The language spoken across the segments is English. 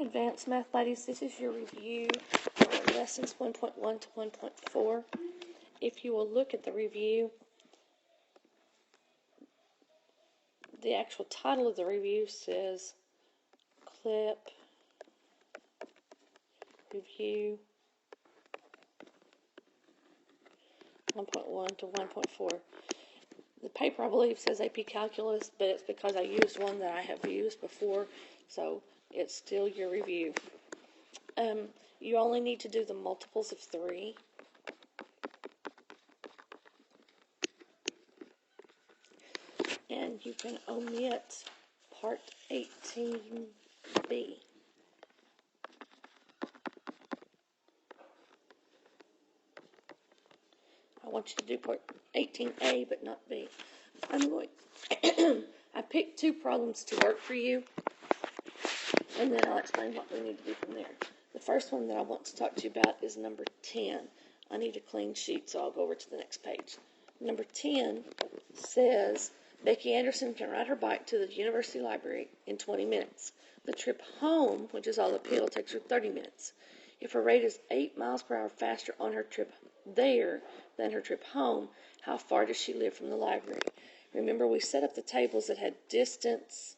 Advanced Math Buddies, this is your review for lessons 1.1 to 1.4. If you will look at the review, the actual title of the review says Clip Review 1.1 to 1.4. The paper, I believe, says AP Calculus, but it's because I used one that I have used before, so it's still your review. You only need to do the multiples of 3. And you can omit part 18B. I want you to do part 18A, but not B. I'm going. I picked 2 problems to work for you, and then I'll explain what we need to do from there. The first one that I want to talk to you about is number 10. I need a clean sheet, so I'll go over to the next page. Number 10 says, Becky Anderson can ride her bike to the university library in 20 minutes. The trip home, which is all uphill, takes her 30 minutes. If her rate is 8 miles per hour faster on her trip there than her trip home, how far does she live from the library? Remember, we set up the tables that had distance.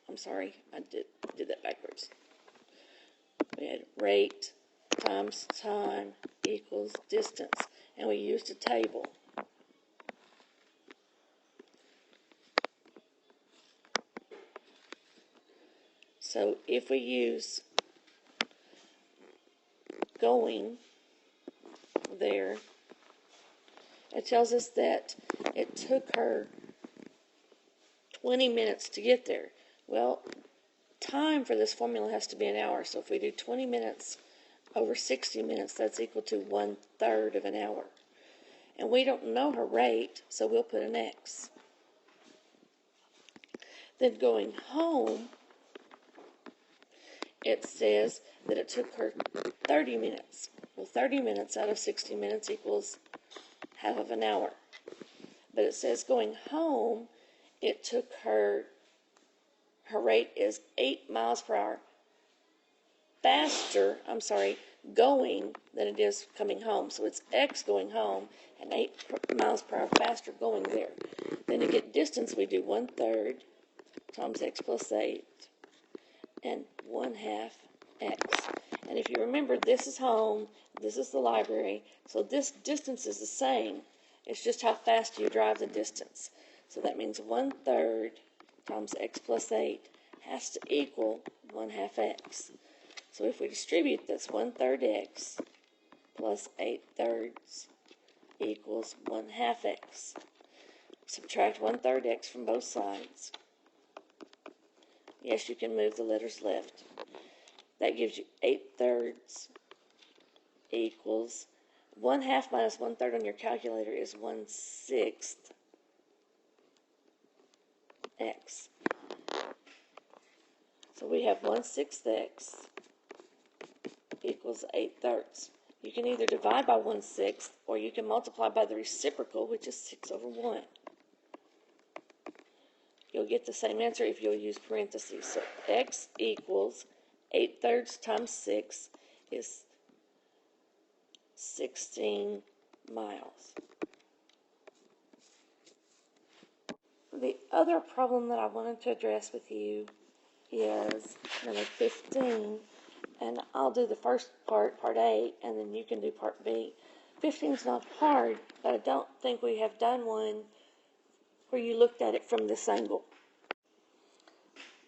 I'm sorry, I did that backwards. We had rate times time equals distance, and we used a table. So if we use going there, it tells us that it took her 20 minutes to get there. Well, time for this formula has to be an hour, so if we do 20 minutes over 60 minutes, that's equal to 1/3 of an hour. And we don't know her rate, so we'll put an X. Then going home, it says that it took her 30 minutes. Well, 30 minutes out of 60 minutes equals half of an hour. But it says going home, it took her rate is 8 miles per hour faster, going than it is coming home. So it's X going home and 8 miles per hour faster going there. Then to get distance, we do 1/3 times X plus 8 and 1/2 X. And if you remember, this is home, this is the library, so this distance is the same. It's just how fast you drive the distance. So that means 1/3 times X plus 8 has to equal 1/2 X. So if we distribute, that's 1/3 X plus 8/3 equals 1/2 X. Subtract 1/3 X from both sides. Yes, you can move the letters left. That gives you 8/3 equals 1/2 minus 1/3 on your calculator is 1/6 X. So we have 1/6 X equals 8/3. You can either divide by 1/6 or you can multiply by the reciprocal, which is 6/1. You'll get the same answer if you'll use parentheses. So X equals 8/3 times 6 is 16 miles. The other problem that I wanted to address with you is number 15, and I'll do the first part, part A, and then you can do part B. 15 is not hard, but I don't think we have done one where you looked at it from this angle.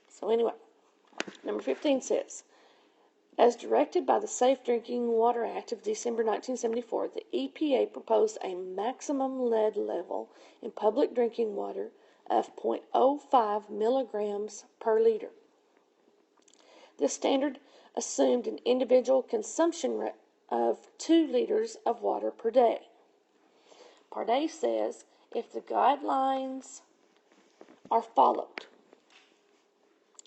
So anyway, number 15 says, as directed by the Safe Drinking Water Act of December 1974, the EPA proposed a maximum lead level in public drinking water of 0.05 milligrams per liter. This standard assumed an individual consumption rate of 2 liters of water per day. Part A says, if the guidelines are followed,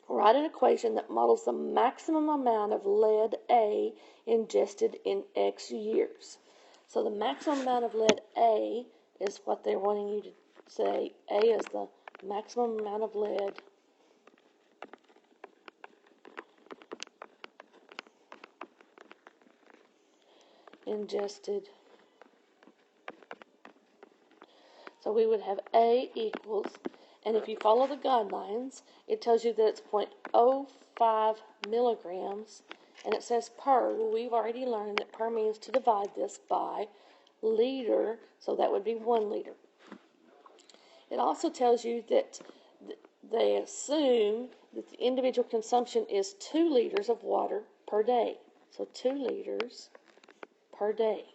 write an equation that models the maximum amount of lead A ingested in X years. So the maximum amount of lead A is what they're wanting you to say. A is the maximum amount of lead ingested. So we would have A equals, and if you follow the guidelines, it tells you that it's 0.05 milligrams, and it says per. Well, we've already learned that per means to divide this by liter, so that would be 1 liter. It also tells you that they assume that the individual consumption is 2 liters of water per day. So 2 liters per day,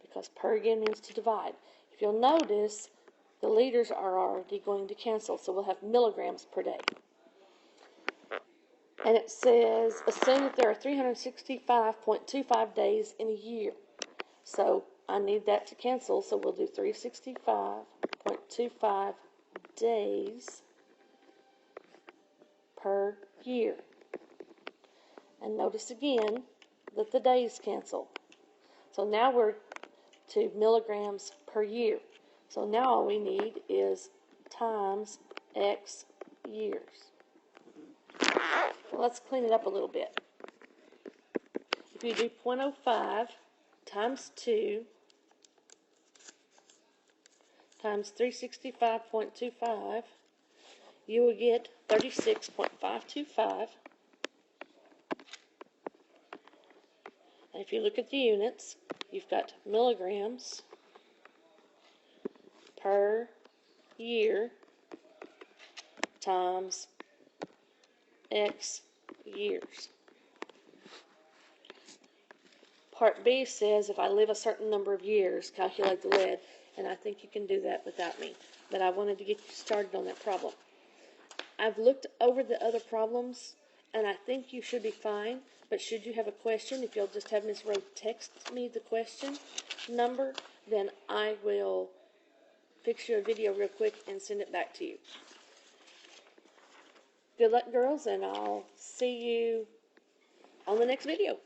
because per again means to divide. If you'll notice, the liters are already going to cancel, so we'll have milligrams per day. And it says, assume that there are 365.25 days in a year. So I need that to cancel, so we'll do 365.25 days per year. And notice again that the days cancel. So now we're to milligrams per year. So now all we need is times X years. Well, let's clean it up a little bit. If you do 0.05 times 2 times 365.25, you will get 36.525. And if you look at the units, you've got milligrams per year times X years. Part B says if I live a certain number of years, calculate the lead, and I think you can do that without me. But I wanted to get you started on that problem. I've looked over the other problems, and I think you should be fine. But should you have a question, if you'll just have Ms. Rhodes text me the question number, then I will fix you a video real quick and send it back to you. Good luck, girls, and I'll see you on the next video.